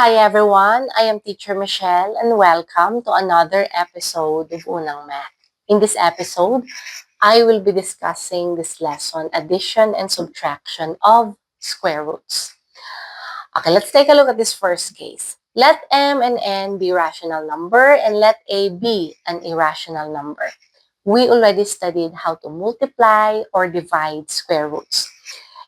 Hi everyone, I am Teacher Michelle and welcome to another episode of Unang Math. In this episode, I will be discussing this lesson, addition and subtraction of square roots. Okay, let's take a look at this first case. Let m and n be rational number and let a be an irrational number. We already studied how to multiply or divide square roots.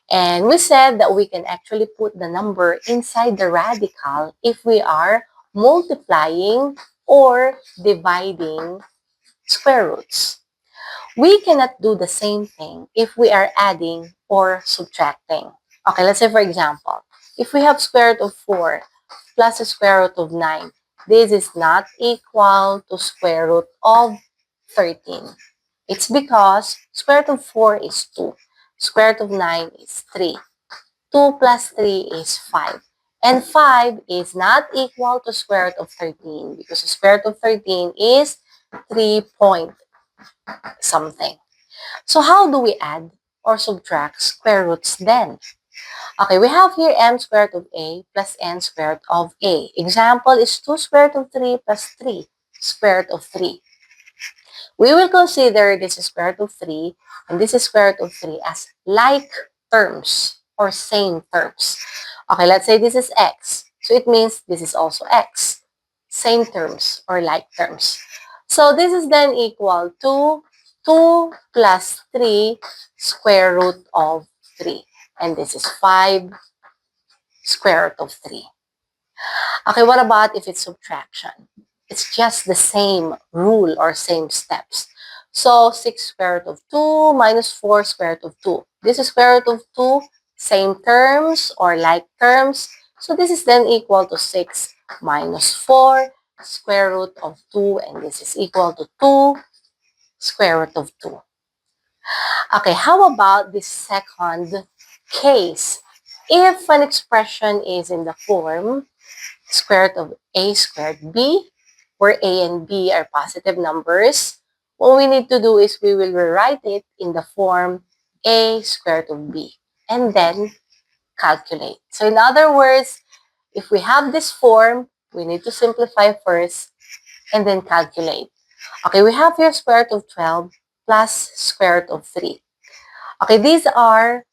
And we said that we can actually put the number inside the radical if we are multiplying or dividing square roots. We cannot do the same thing if we are adding or subtracting. Okay, let's say for example, if we have square root of 4 plus the square root of 9, this is not equal to square root of 13. It's because square root of 4 is 2. Square root of 9 is 3. 2 plus 3 is 5. And 5 is not equal to square root of 13 because the square root of 13 is 3 point something. So how do we add or subtract square roots then? Okay, we have here m square root of a plus n square root of a. Example is 2 square root of 3 plus 3 square root of 3. We will consider this is square root of 3 and this is square root of 3 as like terms or same terms. Okay, let's say this is x. So it means this is also x. Same terms or like terms. So this is then equal to 2 plus 3 square root of 3. And this is 5 square root of 3. Okay, what about if it's subtraction? It's just the same rule or same steps. So 6 square root of 2 minus 4 square root of 2. This is square root of 2, same terms or like terms. So this is then equal to 6 minus 4 square root of 2, and this is equal to 2 square root of 2. Okay, how about this second case? If an expression is in the form square root of a squared b, where a and b are positive numbers, what we need to do is we will rewrite it in the form a square root of b, and then calculate. So in other words, if we have this form, we need to simplify first and then calculate. Okay, we have here square root of 12 plus square root of 3. Okay, these are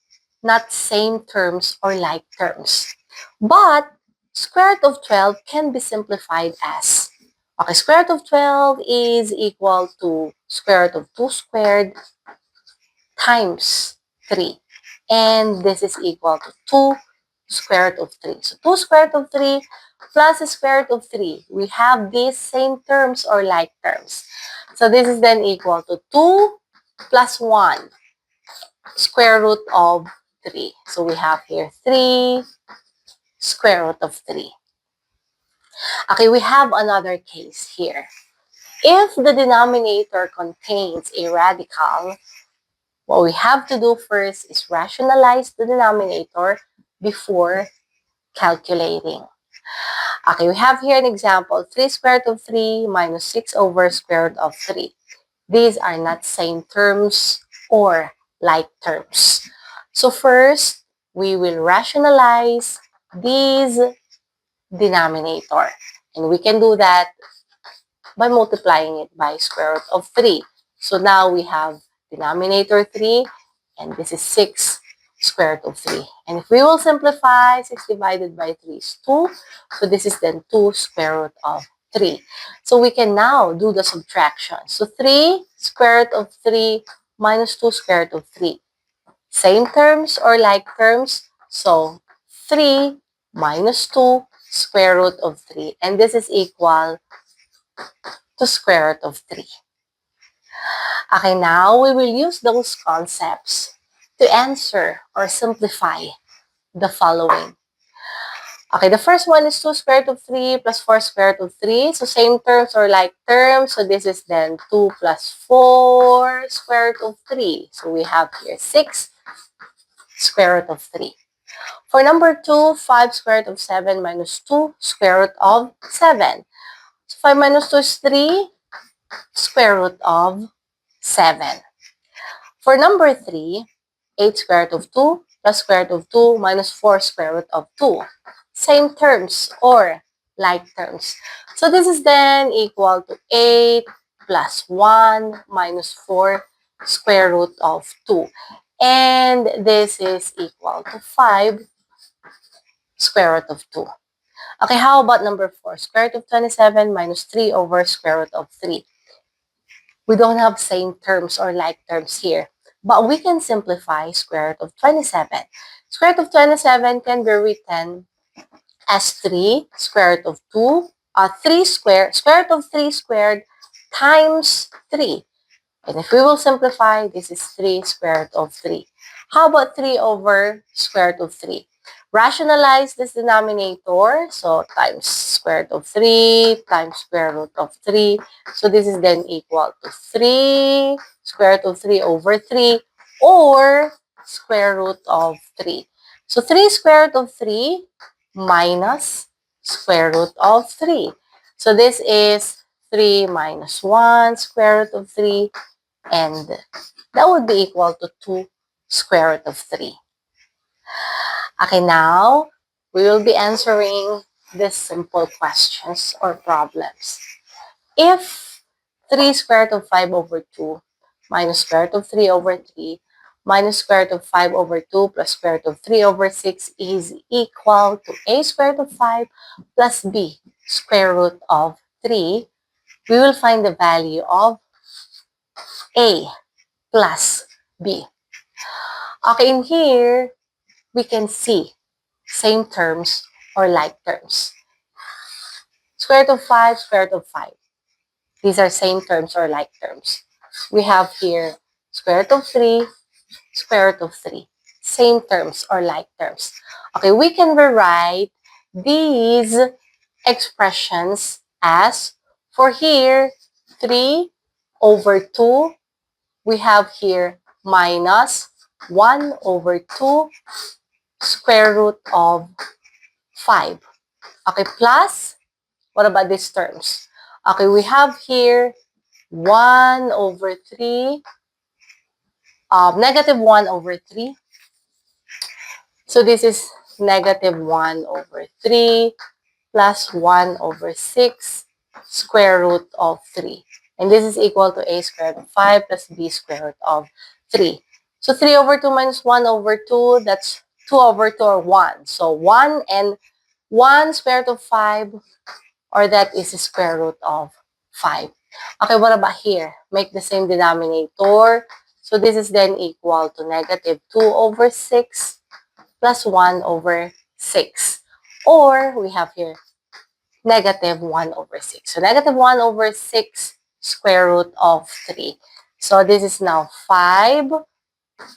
not same terms or like terms. But square root of 12 can be simplified as, okay, square root of 12 is equal to square root of 2 squared times 3. And this is equal to 2 square root of 3. So 2 square root of 3 plus the square root of 3. We have these same terms or like terms. So this is then equal to 2 plus 1 square root of 3. So we have here 3 square root of 3. Okay, we have another case here. If the denominator contains a radical, what we have to do first is rationalize the denominator before calculating. Okay, we have here an example, 3 square root of 3 minus 6 over square root of 3. These are not same terms or like terms. So first, we will rationalize these denominator. And we can do that by multiplying it by square root of 3. So now we have denominator 3, and this is 6 square root of 3. And if we will simplify, 6 divided by 3 is 2. So this is then 2 square root of 3. So we can now do the subtraction. So 3 square root of 3 minus 2 square root of 3. Same terms or like terms. So 3 minus 2 square root of 3. And this is equal to square root of 3. Okay, now we will use those concepts to answer or simplify the following. Okay, the first one is 2 square root of 3 plus 4 square root of 3. So same terms or like terms. So this is then 2 plus 4 square root of 3. So we have here 6 square root of 3. For number 2, 5 square root of 7 minus 2 square root of 7. So 5 minus 2 is 3 square root of 7. For number 3, 8 square root of 2 plus square root of 2 minus 4 square root of 2. same terms or like terms. So this is then equal to 8 plus 1 minus 4 square root of 2. And this is equal to 5 square root of 2. Okay, how about number 4? Square root of 27 minus 3 over square root of 3. We don't have same terms or like terms here. But we can simplify square root of 27. Square root of 27 can be written as 3 square root of 2, 3 squared, square root of 3 squared times 3. And if we will simplify, this is 3 square root of 3. How about 3 over square root of 3? Rationalize this denominator. So times square root of 3 times square root of 3. So this is then equal to 3 square root of 3 over 3 or square root of 3. So 3 square root of 3 minus square root of 3. So this is 3 minus 1 square root of 3. And that would be equal to 2 square root of 3. Okay, now we will be answering these simple questions or problems. If 3 square root of 5 over 2 minus square root of 3 over 3 minus square root of 5 over 2 plus square root of 3 over 6 is equal to a square root of 5 plus b square root of 3, we will find the value of a plus b. Okay, in here, we can see same terms or like terms. Square root of 5, square root of 5. These are same terms or like terms. We have here square root of 3, square root of 3. Same terms or like terms. Okay, we can rewrite these expressions as, for here, 3 over 2, we have here minus 1 over 2 square root of 5. Okay, plus, what about these terms? Okay, we have here 1 over 3, negative 1 over 3. So this is negative 1 over 3 plus 1 over 6 square root of 3. And this is equal to a square root of 5 plus b square root of 3. So 3 over 2 minus 1 over 2, that's 2 over 2 or 1. So 1 and 1 square root of 5, or that is the square root of 5. Okay, what about here? Make the same denominator. So this is then equal to negative 2 over 6 plus 1 over 6. Or we have here negative 1 over 6. So negative 1 over 6 square root of 3. So this is now 5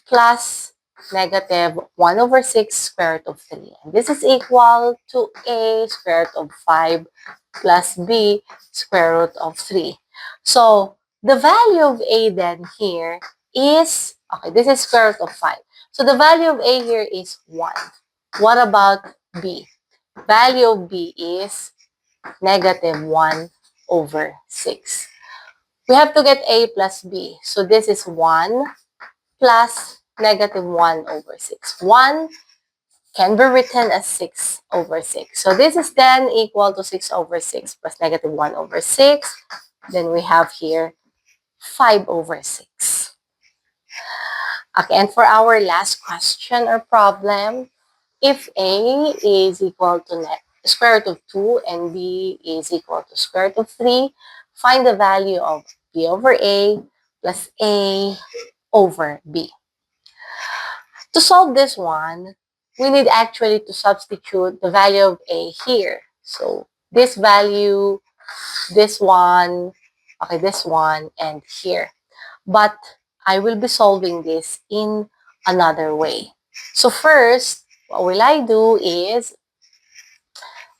plus negative 1 over 6 square root of 3. And this is equal to a square root of 5 plus b square root of 3. So the value of a then here is, okay, this is square root of 5. So the value of a here is 1. What about b? Value of b is negative 1 over 6. We have to get a plus b. So this is 1 plus negative 1 over 6. 1 can be written as 6 over 6. So this is then equal to 6 over 6 plus negative 1 over 6. Then we have here 5 over 6. Okay, and for our last question or problem, if a is equal to square root of 2 and b is equal to square root of 3, find the value of b over a plus a over b. To solve this one, we need actually to substitute the value of a here. So this value, this one, okay, this one, and here. But I will be solving this in another way. So first, what will I do is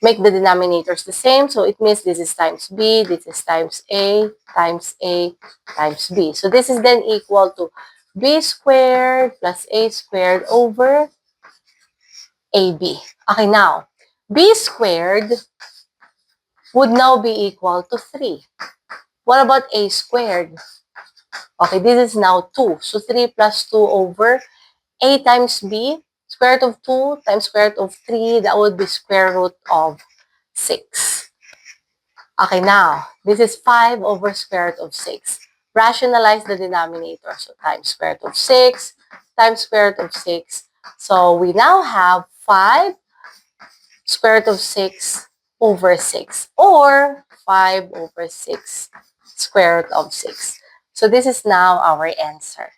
make the denominators the same. So it means this is times b, this is times a, times a, times b. So this is then equal to b squared plus a squared over ab. Okay, now, b squared would now be equal to 3. What about a squared? Okay, this is now 2. So 3 plus 2 over a times b. Square root of 2 times square root of 3, that would be square root of 6. Okay, now, this is 5 over square root of 6. Rationalize the denominator. So, times square root of 6 times square root of 6. So, we now have 5 square root of 6 over 6, or 5 over 6 square root of 6. So, this is now our answer.